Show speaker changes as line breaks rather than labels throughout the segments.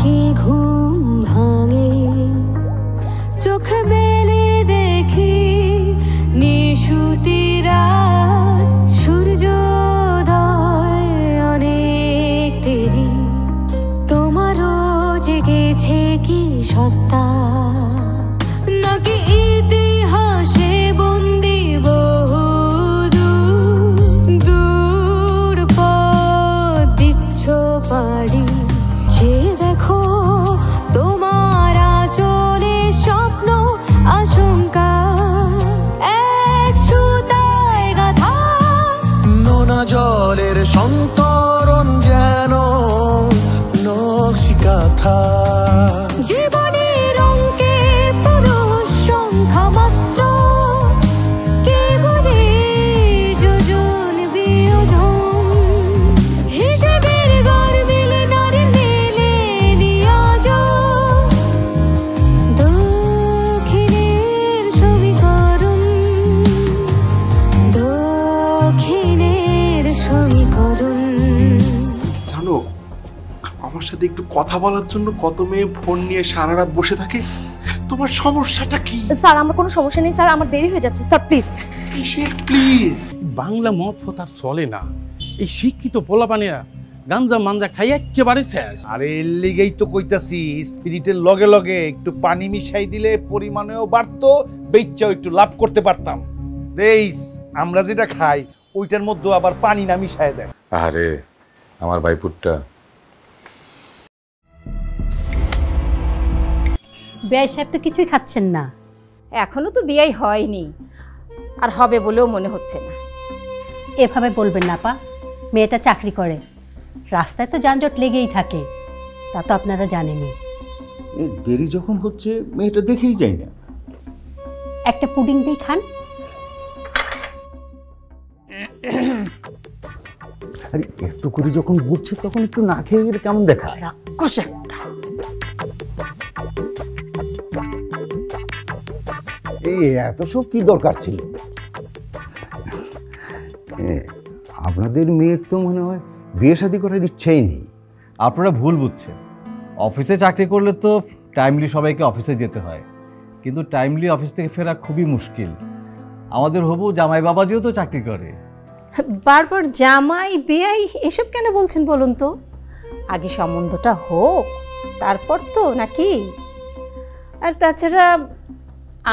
কি ঘুম ভাঙে চোখ মেলে দেখি নিশুতি রাত সূর্যোদয় অনেক দেরি তোমারও জেগেছে কি সত্তা নাকি ইতিহাসে বন্দি বহু দূর পথ দিচ্ছ পাড়ি যে দেখো তোমার আঁচলে স্বপ্ন আশঙ্কা এক সুতায় গাঁথা
নোনা জলের সন্তরণ যেন নকশিকাঁথা
জীবনের অঙ্কে পুরুষ সংখ্যা মাত্র কেবলে যোজন বিয়োজন হিসেবের গরমিল নারী মেলে নিয়াজ দক্ষিণের সমীকরণ দক্ষিণের সমীকরণ।
জানো আমার সাথে একটু কথা বলার জন্য কত মেয়ে ফোন নিয়ে সারা রাত বসে থাকে। তোমার সমস্যাটা কি?
স্যার আমার কোনো সমস্যা নেই স্যার, আমার দেরি হয়ে যাচ্ছে স্যার, প্লিজ।
প্লিজ
বাংলা মদ ফতার চলে না, এই শিক্ষিত পোলাপানেরা গাঞ্জা মাঞ্জা খাই একেবারে শেষ।
আরে এর লিগেই তো কইতাছি স্পিরিটের লগে লগে একটু পানি মিশাই দিলে পরিমাণেও বাড়তো, বেচ্চাও একটু লাভ করতে পারতাম। দেইস আমরা যেটা খাই ওইটার মধ্যে আবার পানি না মিশায় দেয়।
আরে আমার ভাইপুরটা
বেয়াই সাহেব তো কিছুই খাচ্ছেন না।
এখনো তো বিয়েই হয়নি, আর হবে বলেও মনে হচ্ছে না।
এভাবে বলবেন না আপা, মেয়েটা চাকরি করে, রাস্তায় তো যানজট লেগেই থাকে, তা তো আপনারা জানেনই।
দেরি যখন হচ্ছে মেয়েটা দেখেই যাই না।
একটা পুডিং দিয়ে খান।
আরে এত করে যখন বুঝছে তখন একটু না খেয়ে গেলে কেমন দেখা।
রাক্ষস একটা।
এই এত সব কি দরকার ছিল? আপনাদের মেয়ের তো মনে হয় বিয়ে শাদী করার ইচ্ছাই নেই।
আপনারা ভুল বুঝছেন। অফিসে চাকরি করলে তো টাইমলি সবাইকে অফিসে যেতে হয়, কিন্তু টাইমলি অফিস থেকে ফেরা খুবই মুশকিল। আমাদের হবু জামাই বাবাজিও তো চাকরি করে।
বারবার জামাই বেয়াই এসব কেন বলছেন বলুন তো? আগে সম্বন্ধটা হোক তারপর তো, নাকি? আর তাছাড়া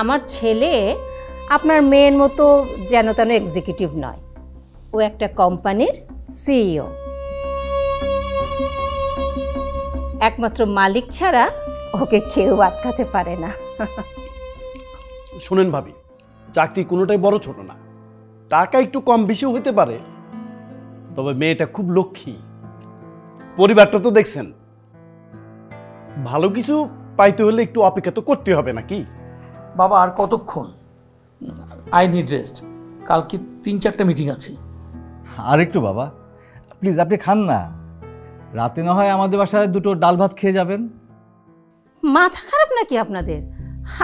আমার ছেলে আপনার মেয়ের মতো যেন তেন এক্সিকিউটিভ নয়, ও একটা কোম্পানির সিইও। একমাত্র মালিক ছাড়া ওকে কেউ আটকাতে পারে না।
শোনেন ভাবি, চাকরি কোনোটাই বড় ছোট না, টাকা একটু কম বেশি হতে পারে, তবে মেয়েটা খুব লক্ষ্মী। পরিবারটা তো দেখছেন, ভালো কিছু পাইতে হলে একটু অপেক্ষা তো করতে হবে নাকি?
বাবা আর কতক্ষণ? আই নিড রেস্ট, কালকে 3-4টা মিটিং আছে।
আর একটু বাবা প্লিজ, আপনি খান না। রাতে না হয় আমাদের বাসায় দুটো ডাল ভাত খেয়ে যাবেন।
মাথা খারাপ নাকি আপনাদের?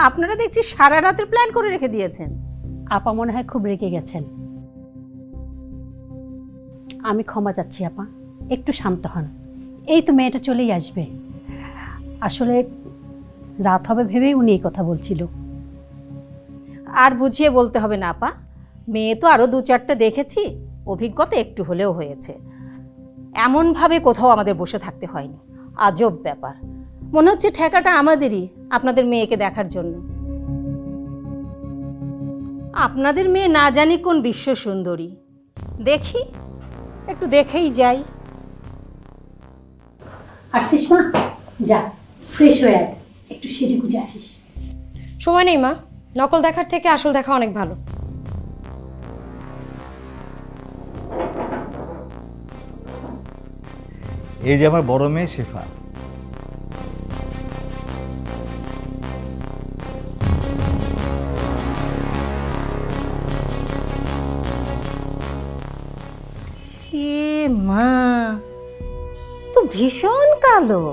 আপনারা দেখছি সারা রাতের প্ল্যান করে রেখে দিয়েছেন।
আপা মনে হয় খুব রেগে গেছেন। আমি ক্ষমা চাচ্ছি আপা, একটু শান্ত হন। এই তো মেয়েটা চলেই আসবে। আসলে রাত হবে ভেবেই উনি এই কথা বলছিল।
আর বুঝিয়ে বলতে হবে না আপা, মেয়ে তো আরও 2-4টা দেখেছি, অভিজ্ঞতা একটু হলেও হয়েছে। এমনভাবে কোথাও আমাদের বসে থাকতে হয়নি। আজব ব্যাপার, মনে হচ্ছে ঠেকাটা আমাদেরই আপনাদের মেয়েকে দেখার জন্য। আপনাদের মেয়ে না জানি কোন বিশ্ব সুন্দরী, দেখি একটু দেখেই যাই।
আসছিস মা? যা ফ্রেশ হয়ে আয়, একটু সেজে গুজে আসিস।
সময় নেই মা, নকল দেখার থেকে আসল দেখা অনেক ভালো।
এই যে আমার বড় মেয়ে শেফা।
মা তো ভীষণ কালো।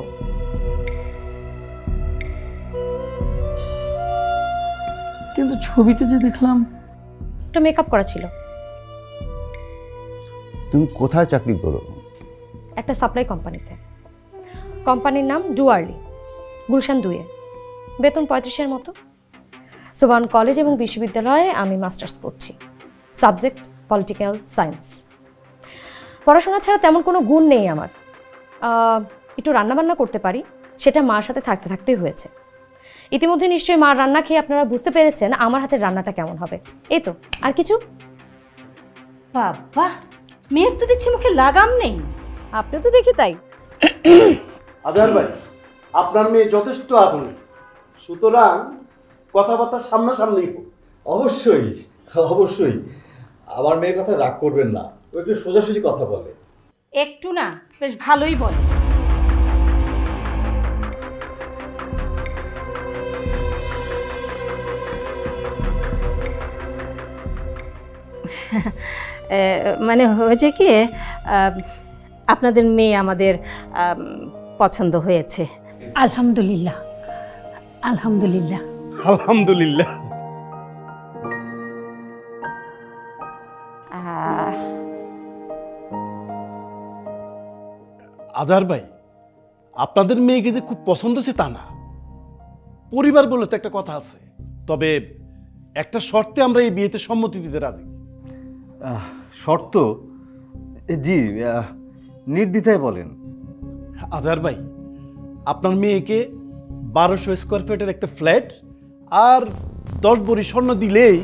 কিন্তু ছবিতে যে দেখলাম
একটা মেকআপ করা ছিল।
তুমি কোথায় চাকরি করো?
একটা সাপ্লাই কোম্পানিতে। কোম্পানির নাম ডুয়ার্লি, গুলশান 2-এ, বেতন 35-এর মতো। সোবান কলেজ এবং বিশ্ববিদ্যালয়ে আমি মাস্টার্স করছি, সাবজেক্ট পলিটিক্যাল সায়েন্স। পড়াশোনা ছাড়া তেমন কোনো গুণ নেই আমার। একটু রান্নাবান্না করতে পারি, সেটা মার সাথে থাকতে থাকতেই হয়েছে। ইতিমধ্যে নিশ্চয়ই মার রান্না খেয়ে আপনারা বুঝতে পেরেছেন আমার হাতের রান্নাটা কেমন হবে। এই তো, আর কিছু?
বাবা, মেয়ের তো দেখছি মুখে লাগাম নেই। আপনি তো দেখি তাই।
আজহার ভাই, আপনার মেয়ে যথেষ্ট আধুনিক, সুতরাং কথাবার্তা সামনাসামনি হোক।
অবশ্যই অবশ্যই, আমার মেয়ের কথা রাগ করবেন না, ও একটু সোজাসুজি কথা বলে।
একটু না, বেশ ভালোই বলে। মানে হয়েছে কি, আপনাদের মেয়ে আমাদের পছন্দ হয়েছে।
আলহামদুলিল্লাহ আলহামদুলিল্লাহ
আলহামদুলিল্লাহ। আজহার ভাই, আপনাদের মেয়েকে যে খুব পছন্দ হচ্ছে তা না, পরিবার বলে তো একটা কথা আছে। তবে একটা শর্তে আমরা এই বিয়েতে সম্মতি দিতে রাজি।
শর্ত? জি, নির্দ্বিধায় বলেন।
আজহার ভাই, আপনার মেয়েকে 1200 স্কোয়ার ফিটের একটা ফ্ল্যাট আর 10 ভরি স্বর্ণ দিলেই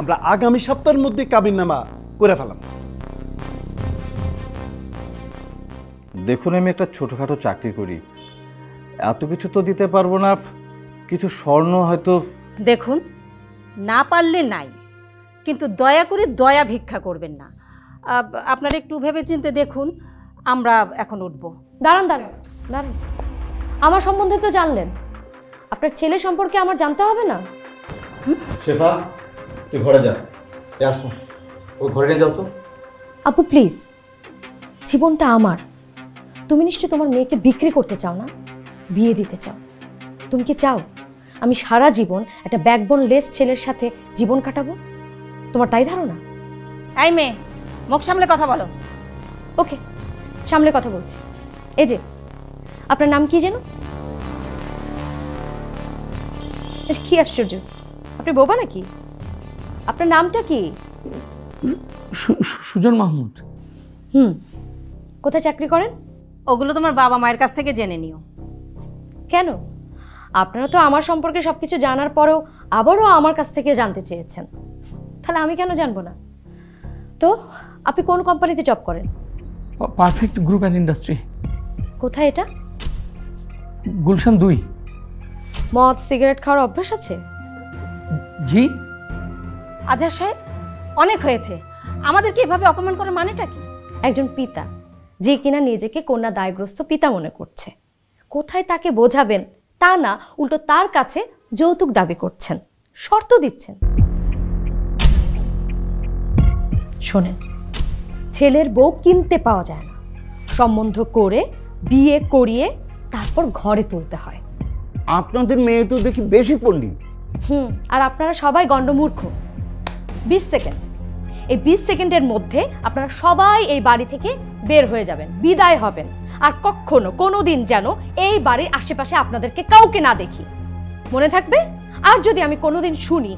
আমরা আগামী সপ্তাহের মধ্যে কাবিননামা করে ফেলাম।
দেখুন, আমি একটা ছোটোখাটো চাকরি করি, এত কিছু তো দিতে পারবো না, কিছু স্বর্ণ হয়তো।
দেখুন, না পারলে নাই, কিন্তু দয়া করে দয়া ভিক্ষা করবেন না। আপনারা একটু ভেবে চিন্তে দেখুন। আমরা এখন উঠব।
দাঁড়ান দাঁড়ান দাঁড়ান, আমার সম্বন্ধে তো জানলেন, আপনার ছেলে সম্পর্কে আমার জানতে হবে না?
শেফা, তুই ঘরে যা। আসো, ও ঘরে নিয়ে যাও তো।
আপু প্লিজ, জীবনটা আমার। তুমি নিশ্চয় তোমার মেয়েকে বিক্রি করতে চাও না, বিয়ে দিতে চাও। তুমি কি চাও আমি সারা জীবন একটা ব্যাকবোন লেস ছেলের সাথে জীবন কাটাবো? তোমার তাই ধারণা?
এই মেয়ে, মুখ সামলে কথা বলো।
ওকে, সামলে কথা বলছি। এই যে, আপনার নাম কি যেন? কি আশ্চর্য, আপনি বোবা নাকি? আপনার নামটা কি?
সুজন মাহমুদ।
কোথায় চাকরি করেন?
ওগুলো তোমার বাবা মায়ের কাছ থেকে জেনে নিও।
কেন? আপনারা তো আমার সম্পর্কে সবকিছু জানার পরেও আবারও আমার কাছ থেকে জানতে চেয়েছেন, তাহলে আমি কেন জানবো না? তো আপনি কোন কোম্পানিতে জব করেন?
Perfect group and industry.
কোথায় এটা?
গুলশান 2।
মদ সিগারেট খাওয়ার অভ্যাস আছে?
জি।
আজহার সাহেব, অনেক হয়েছে। আমাদেরকে এভাবে অপমান করার মানেটা কি?
একজন পিতা যে কিনা নিজেকে কন্যা দায়গ্রস্ত পিতা মনে করছে, কোথায় তাকে বোঝাবেন তা না, উল্টো তার কাছে যৌতুক দাবি করছেন, শর্ত দিচ্ছেন। শোনেন, ছেলের বউ কিনতে পাওয়া যায় না, সম্বন্ধ করে বিয়ে করিয়ে তারপর ঘরে তুলতে হয়।
আপনাদের মেয়ে তো দেখি বেশি পণ্ডিত।
আর আপনারা সবাই গণ্ডমূর্খ। 20 সেকেন্ড, এই 20 সেকেন্ডের মধ্যে আপনারা সবাই এই বাড়ি থেকে বের হয়ে যাবেন, বিদায় হবেন। আর কখনো কোনোদিন যেন এই বাড়ির আশেপাশে আপনাদেরকে কাউকে না দেখি, মনে থাকবে? আর যদি আমি কোনোদিন শুনি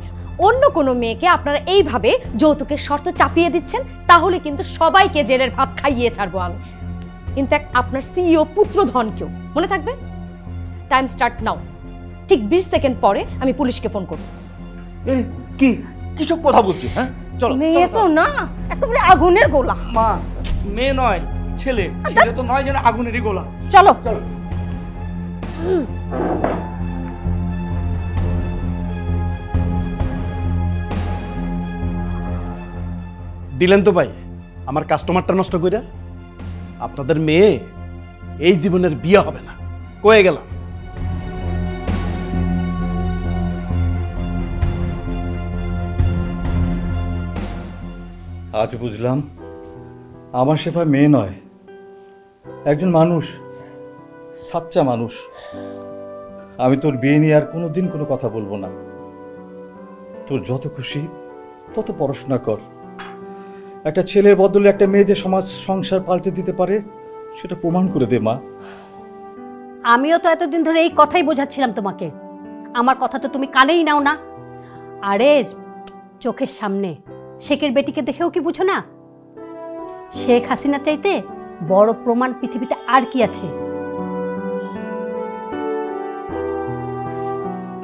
অন্য কোনো মেয়েকে আপনারা এইভাবে যৌতুকের শর্ত চাপিয়ে দিচ্ছেন, তাহলে কিন্তু সবাইকে জেলের ভাত খাইয়ে ছাড়বো আমি, ইনফ্যাক্ট আপনার সিইও পুত্রধনকেও। মনে থাকবে? Time start now. ঠিক 20 সেকেন্ড পরে আমি পুলিশকে ফোন করব।
কি কিসব কথা বলছিস? হ্যাঁ, চলো।
মেয়ে তো না, একেবারে আগুনের গোলা।
মা, মেয়ে নয়, ছেলে। ছেলে তো নয়, যেন আগুনেরই গোলা।
চলো চলো।
দিলেন তো ভাই আমার কাস্টমারটা নষ্ট কইরা। আপনাদের মেয়ে এই জীবনের বিয়ে হবে না, কয়ে গেলাম।
আজ বুঝলাম আমার শেফা মেয়ে নয়, একজন মানুষ, সাচ্চা মানুষ। আমি তোর বিয়ে নিয়ে আর কোনোদিন কোনো কথা বলবো না। তোর যত খুশি তত পড়াশোনা কর। একটা ছেলের বদলে একটা মেয়ে যে সমাজ সংসার পাল্টে দিতে পারে সেটা প্রমাণ করে দে মা।
আমিও তো এতদিন ধরে এই কথাই বোঝাচ্ছিলাম তোমাকে, আমার কথা তো তুমি কানেই নাও না। আরে চোখের সামনে শেখের বেটিকে দেখেও কি বুঝো না? শেখ হাসিনা চাইতে বড় প্রমাণ পৃথিবীতে আর কি আছে?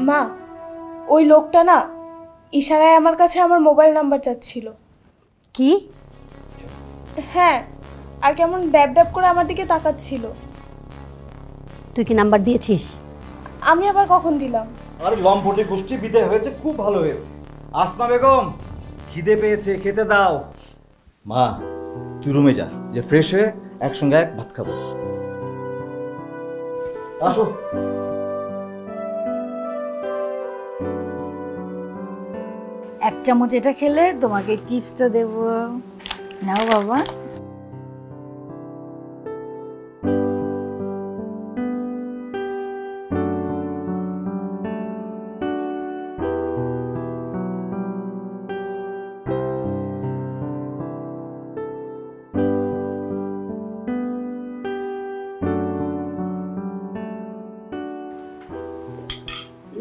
মা, ওই লোকটা না ইশারায় আমার কাছে আমার মোবাইল নাম্বার চাচ্ছিল।
কি?
হ্যাঁ, আর কেমন ড্যাব ড্যাব করে আমার দিকে তাকাচ্ছিল।
তুই কি নাম্বার দিয়েছিস?
আমি আবার কখন দিলাম?
আরে লম্পটে গোষ্ঠী বিদায় হয়েছে, খুব ভালো হয়েছে। আসমা বেগম, খিদে পেয়েছে, খেতে দাও। মা তুই রুমে যা, যে ফ্রেশ হয়ে একসঙ্গে এক ভাত খাবো। আসো।
এক চামচ এটা খেলে তোমাকে টিপসটা দেব, নাও বাবা।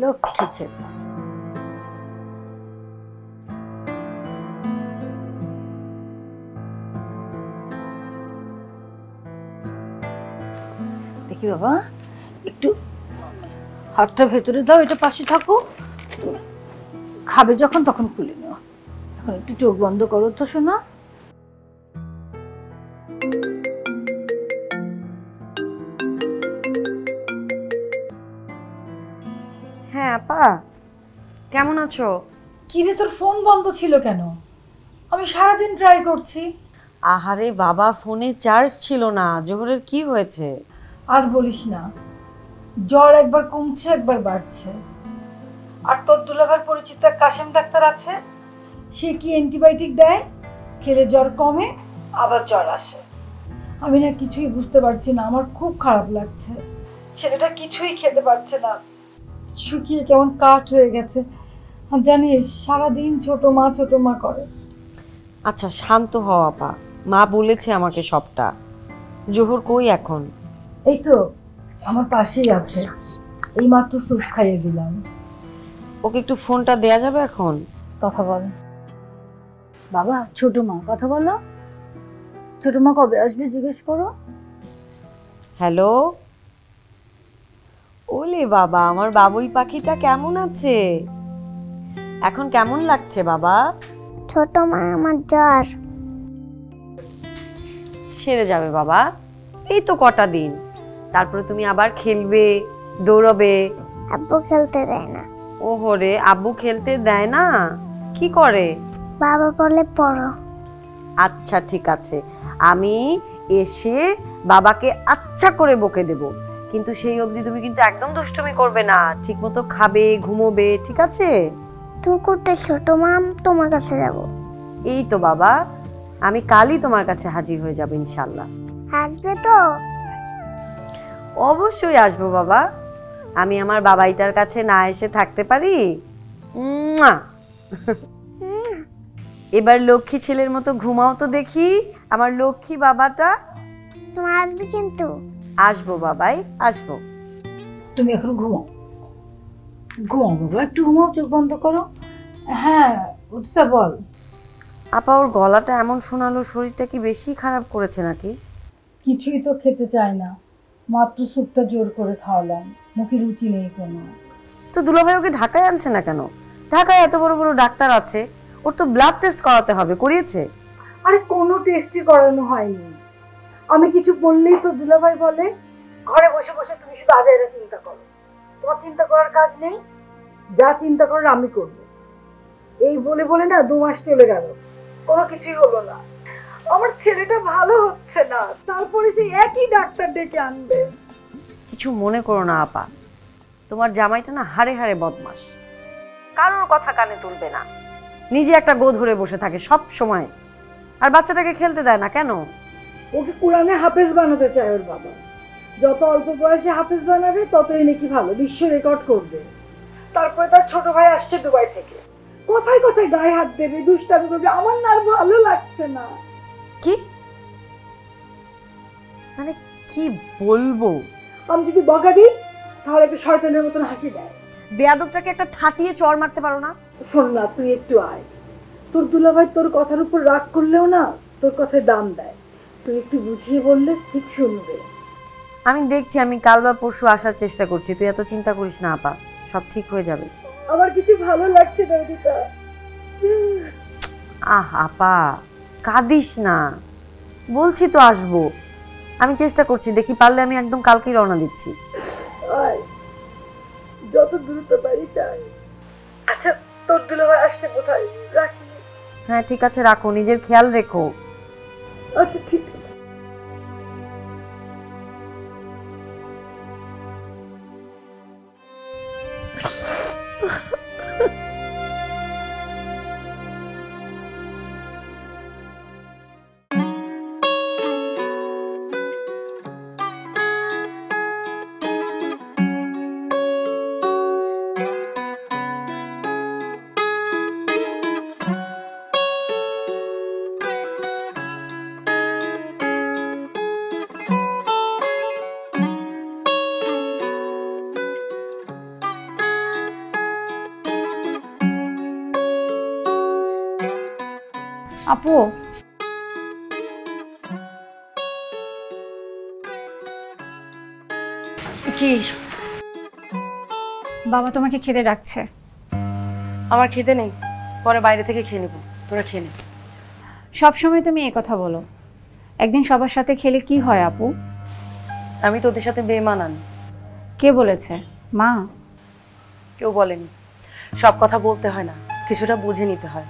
লক্ষ্মী ছেলে। দেখি বাবা, একটু হাতটা ভেতরে দাও, এটা পাশে থাকো, খাবে যখন তখন খুলে নিও। এখন একটু চোখ বন্ধ করো তো শোনা।
হ্যাঁ আপা, কেমন আছো?
কিরে তোর ফোন বন্ধ ছিল কেন? আমি সারাদিন ট্রাই করছি।
আহারে বাবা, ফোনে চার্জ ছিল না। জোহরের কি হয়েছে?
আর বলিস না, জ্বর একবার কমছে একবার বাড়ছে। আর তোর দুলাভার পরিচিত এক কাশেম ডাক্তার আছে, সে কি অ্যান্টিবায়োটিক দেয়, খেলে জ্বর কমে আবার জ্বর আসে। আমি না কিছুই বুঝতে পারছি না, আমার খুব খারাপ লাগছে। ছেলেটা কিছুই খেতে পারছে না, শুকিয়ে কেমন কাঠ হয়ে গেছে। জানিস সারাদিন ছোট মা করে।
আচ্ছা শান্ত হও আপা, মা বলেছে আমাকে সবটা। জোহর কই এখন?
এই তো আমার পাশেই আছে, এই মাত্র স্যুপ খাইয়ে দিলাম।
ওকে একটু ফোনটা দেয়া যাবে এখন?
কথা বল বাবা। ছোট মা কথা বলো। ছোট মা কবে আসবে জিজ্ঞেস করো।
হ্যালো। ওলে বাবা, আমার বাবুই পাখিটা কেমন আছে? এখন কেমন লাগছে বাবা?
ছোট মা আমার জ্বর
সেরে যাবে বাবা, এই তো কটা দিন, তারপরে তুমি আবার খেলবে, দৌড়বে।
আব্বু খেলতে দেয় না।
ওহরে, আব্বু খেলতে দেয় না? কি করে?
বাবা বলে পড়ো।
আচ্ছা ঠিক আছে, আমি এসে বাবাকে আচ্ছা করে বকে দেব, কিন্তু সেই অবধি তুমি কিন্তু একদম দুষ্টুমি করবে না, ঠিকমতো খাবে, ঘুমোবে, ঠিক আছে?
তুই করতে ছোট মা, তোমার কাছে যাব।
এই তো বাবা, আমি কালই তোমার কাছে হাজির হয়ে যাব ইনশাআল্লাহ।
আসবে তো?
অবশ্যই আসবো বাবা, আমি আমার বাবাইটার কাছে না এসে থাকতে পারি? এবার লক্ষ্মী ছেলের মতো ঘুমাও তো দেখি, আমার লক্ষ্মী বাবাটা।
তুমি আসবে কিন্তু?
আসবো বাবাই, আসবো।
তুমি এখন ঘুমাও, ঘুমাও বাবা, একটু ঘুমাও, চোখ বন্ধ করো। হ্যাঁ উৎসা বল।
আপা, ওর গলাটা এমন শোনালো, শরীরটা কি বেশি খারাপ করেছে নাকি?
কিছুই তো খেতে চায় না, মাত্র স্যুপটা জোর করে খাওয়ালাম, মুখে রুচি নেই কোনো।
তো দুলাভাই ওকে ঢাকায় আনছে না কেন? ঢাকায় এত বড় বড় ডাক্তার আছে, ওর তো ব্লাড টেস্ট করাতে হবে, করিয়েছে?
আরে কোনো টেস্টই করানো হয়নি। আমি কিছু বললেই তো দুলাভাই বলে ঘরে বসে বসে তুমি শুধু আজাইরা চিন্তা করো, তোমার চিন্তা করার কাজ নেই, যা চিন্তা করার আমি করব। এই বলে বলে না 2 মাস চলে গেল, কোনো কিছুই হলো না। আমার ছেলেটা ভালো হচ্ছে না, তারপরে সেই একই ডাক্তার ডেকে আনবে।
কিছু মনে করো না আপা, তোমার জামাইটা না হাড়ে হাড়ে বদমাস, কারোর কথা কানে তুলবে না, নিজে একটা গো ধরে বসে থাকে সব সময়, আর বাচ্চাটাকে খেলতে দেয় না কেন?
ওকে কোরআনে হাফেজ বানাতে চায় ওর বাবা, যত অল্প বয়সে হাফেজ বানাবে ততই নাকি ভালো, বিশ্ব রেকর্ড করবে। তারপরে তার ছোট ভাই আসছে দুবাই থেকে, কোথায় কোথায় গায়ে হাত দেবে, দুষ্টামি করবে, আমার না আর ভালো লাগছে না।
কি মানে কি বলবো,
আমি যদি বকা দিই তাহলে একটা শয়তানের মতন হাসি দেয়।
বেয়াদবটাকে একটা ঠাটিয়ে চড় মারতে পারো না?
শোন না, তুই একটু আয়। তোর দুলাভাই তোর কথার উপর রাগ করলেও না তোর কথায় দাম দেয়। তুই একটু বুঝিয়ে বললে ঠিক শুনবে।
আমি দেখছি, আমি কাল বা পরশু আসার চেষ্টা করছি। তুই এত চিন্তা করিস না আপা, সব ঠিক হয়ে যাবে।
আমার কিছু ভালো লাগছে না রিতা।
আপা কাঁদিস না, বলছি তো আসবো। আমি চেষ্টা করছি, দেখি পারলে আমি একদম কালকেই রওনা দিচ্ছি।
আয়, যত দ্রুত পারিস আয়। আচ্ছা, তোর দুলাভাই আসছে কোথায়? রাখি।
হ্যাঁ ঠিক আছে, রাখো, নিজের খেয়াল রেখো।
আচ্ছা ঠিক আছে।
আপু,
কি?
বাবা তোমাকে খেতে ডাকছে।
আমার খেতে নেই, পরে বাইরে থেকে খেয়ে নেবো, তোরা খেয়ে নে।
সবসময় তুমি এই কথা বলো, একদিন সবার সাথে খেলে কি হয় আপু?
আমি তোদের সাথে বেমানান।
কে বলেছে? মা?
কেউ বলেনি। সব কথা বলতে হয় না, কিছুটা বুঝে নিতে হয়।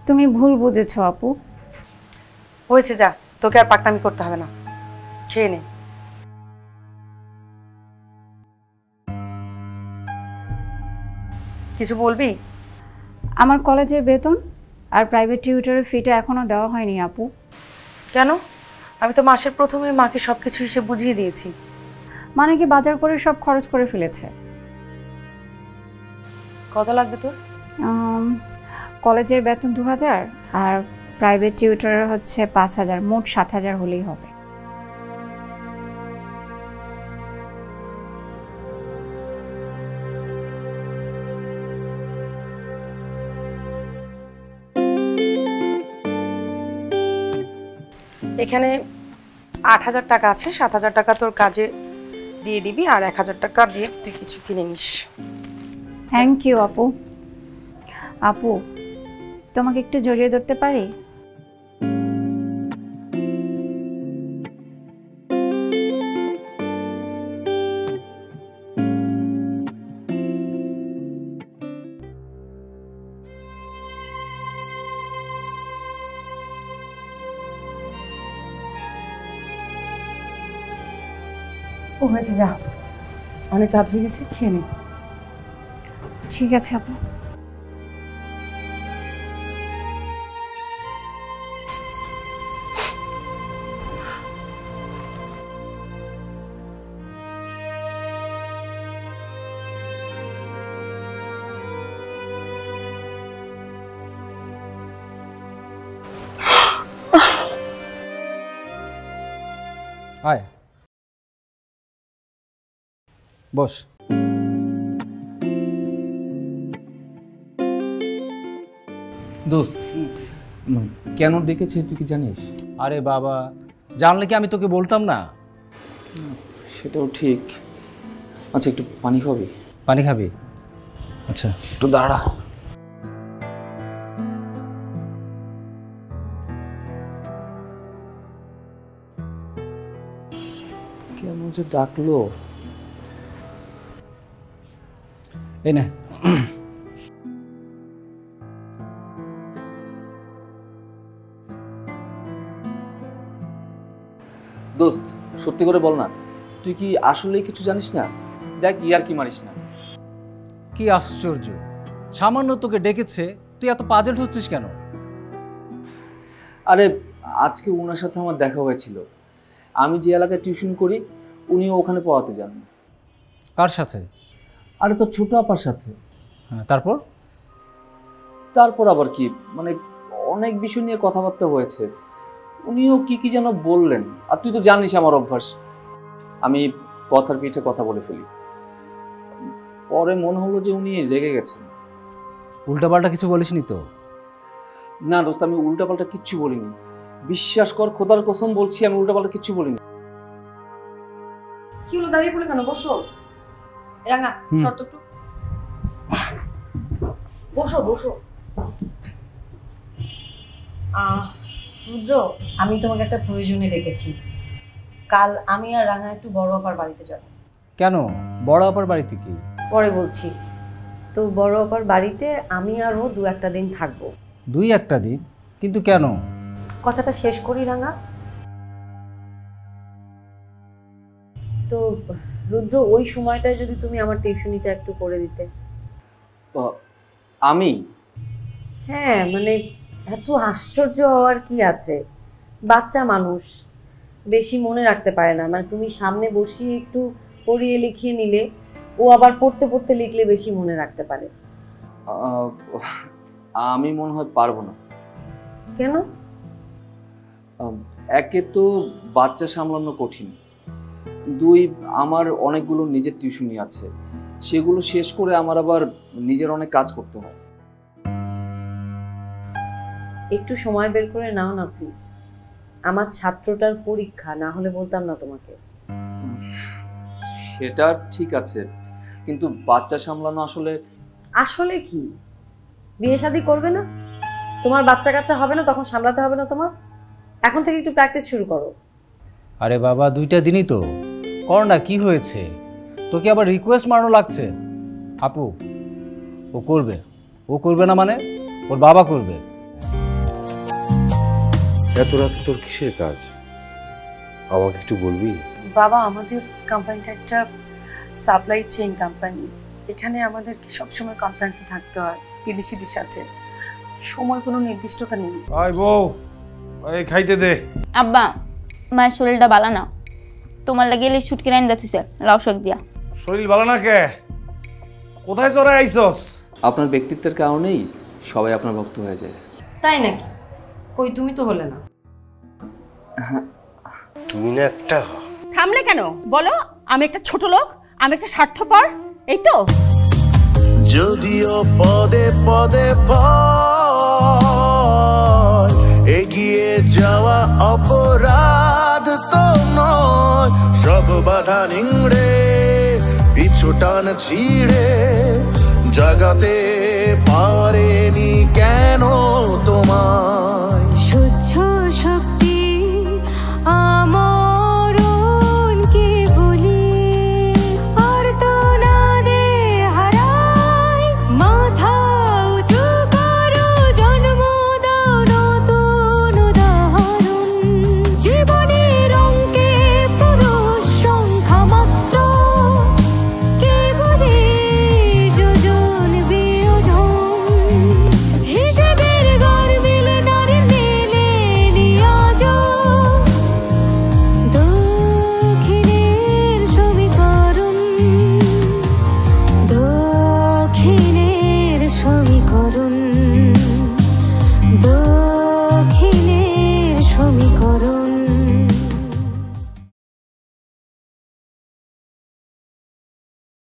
তুমি ভুল বুঝেছো আপু।
হয়েছে, যা, তোকে আর পাকনামি করতে হবে না, খেয়ে নে। কিছু বলবি?
আমার কলেজের বেতন আর প্রাইভেট টিউটরের ফিটা এখনো দেওয়া হয়নি আপু।
কেন? আমি তো মাসের প্রথমে মাকে সবকিছু হিসেবে বুঝিয়ে দিয়েছি।
মানে কি বাজার করে সব খরচ করে ফেলেছে।
কত লাগবে তোর?
কলেজের বেতন 2000 আর প্রাইভেট টিউটরের হচ্ছে 5000, মোট 7000 হলেই হবে।
এখানে 8000 টাকা আছে, 7000 টাকা তোর কাজে দিয়ে দিবি, আর 1000 টাকা দিয়ে তুই কিছু কিনে নিস।
থ্যাংক ইউ আপু। আপু, তোমাকে একটু জড়িয়ে ধরতে পারি?
ও হয়েছে, যা, অনেক রাত হয়ে গেছে, খেয়ে নে।
ঠিক আছে আপু।
আয় বস। দোস্ত, কেন ডেকেছে তুই কি জানিস?
আরে বাবা, জানলে কি আমি তোকে বলতাম না?
সেটাও ঠিক। আচ্ছা, একটু পানি খাবি?
পানি খাবি? আচ্ছা, একটু দাঁড়া।
কেমন যে ডাকলো।
এই না,
দোস্ত সত্যি করে বল না, তুই কি আসলেই কিছু জানিস না? দেখ, ইয়ার কি মারিস না।
কি আশ্চর্য, সামান্য তোকে ডেকেছে, তুই এত পাজল হচ্ছিস কেন?
আরে আজকে ওনার সাথে আমার দেখা হয়েছিল। আমি যে এলাকায় টিউশন করি উনিও ওখানে পড়াতে যান।
কার সাথে?
আরে তো ছোট আপার সাথে।
হ্যাঁ, তারপর?
তারপর আবার কি, মানে অনেক বিষয় নিয়ে কথাবার্তা হয়েছে। উনিও কি কি যেন বললেন। আর তুই তো জানিস আমার অভ্যাস, আমি কথার পিঠে কথা বলে ফেলি। পরে মনে হলো যে উনি রেগে গেছেন।
উল্টাপাল্টা কিছু বলিসনি তো?
না দোস্ত, আমি উল্টাপাল্টা কিচ্ছু বলিনি, বিশ্বাস কর, খোদার কসম বলছি আমি উল্টাপাল্টা কিচ্ছু বলিনি।
কি হলো, দাঁড়িয়ে পড়লে কেন? বসো রাঙা, শর্ত একটু বসো বসো। রুদ্র, আমি তোমাকে একটা প্রয়োজনে ডেকেছি। কাল আমি আর রাঙা একটু বড় আপার বাড়িতে যাব।
কেন? বড় আপার বাড়িতে কি?
পরে বলছি। তো বড় আপার বাড়িতে আমি আর ও 2-1 দিন থাকবো।
2-1 দিন? কিন্তু কেন?
কথাটা শেষ করি রাঙা। তো রুদ্র, ওই সময়টায় যদি তুমি আমার টিউশনিটা একটু করে দিতে।
আমি?
হ্যাঁ, মানে এত আশ্চর্য হওয়ার কি আছে, বাচ্চা মানুষ বেশি মনে রাখতে পারে না। মানে তুমি সামনে বসিয়ে একটু পড়িয়ে লিখিয়ে নিলে ও আবার পড়তে পড়তে লিখলে বেশি মনে রাখতে পারে।
আমি মনে হয় পারবো না।
কেন?
একে তো বাচ্চা সামলানো কঠিন, 2 আমার অনেকগুলো নিজের টিউশনি আছে, সেগুলো শেষ করে আমার আবার নিজের অনেক কাজ করতে হয়।
একটু সময় বের করে নাও না প্লিজ। আমার ছাত্রটার পরীক্ষা, না হলে বলতাম না তোমাকে।
সেটা ঠিক আছে, কিন্তু বাচ্চা সামলানো আসলে।
আসলে কি? বিয়ে শাদী করবে না? তোমার বাচ্চা কাচ্চা হবে না, তখন সামলাতে হবে না তোমার? এখন থেকে একটু প্র্যাকটিস শুরু করো।
আরে বাবা, 2টা দিনই তো, কর না, কি হয়েছে? তোকে আবার রিকোয়েস্ট মারানো লাগছে? আপু, ও করবে। ও করবে না মানে ওর বাবা করবে।
এত রাতে তোর কিসের কাজ আমাকে একটু বলবি?
বাবা, আমাদের কোম্পানিটা একটা সাপ্লাই চেইন কোম্পানি। এখানে আমাদেরকে সবসময় কনফারেন্সে থাকতে হয় বিদেশিদের সাথে, সময় কোনো নির্দিষ্টতা নেই।
আয় বউ, এই খাইতে দে।
আব্বা, মায়ের শরীরটা ভালো না, তোমার লাগে এলে শুট কিনে আনতে থুইছে লাউ শাক দিয়া।
শরীর ভালো না কে? কোথায় চড়ে আইছস?
আপনার ব্যক্তিত্বের কারণেই সবাই আপনার ভক্ত হয়ে যায়।
তাই নাকি? কই, তুমি তো হলে না।
তুমি না একটা।
থামলে কেন? বলো, আমি একটা ছোট লোক, আমি একটা স্বার্থপর, এই তো।
যদিও পদে পদে ভয়, এগিয়ে যাওয়া অপরাধ তো নয়, সব বাধা নিংড়ে পিছু টান ছিঁড়ে জাগাতে পারেনি কেন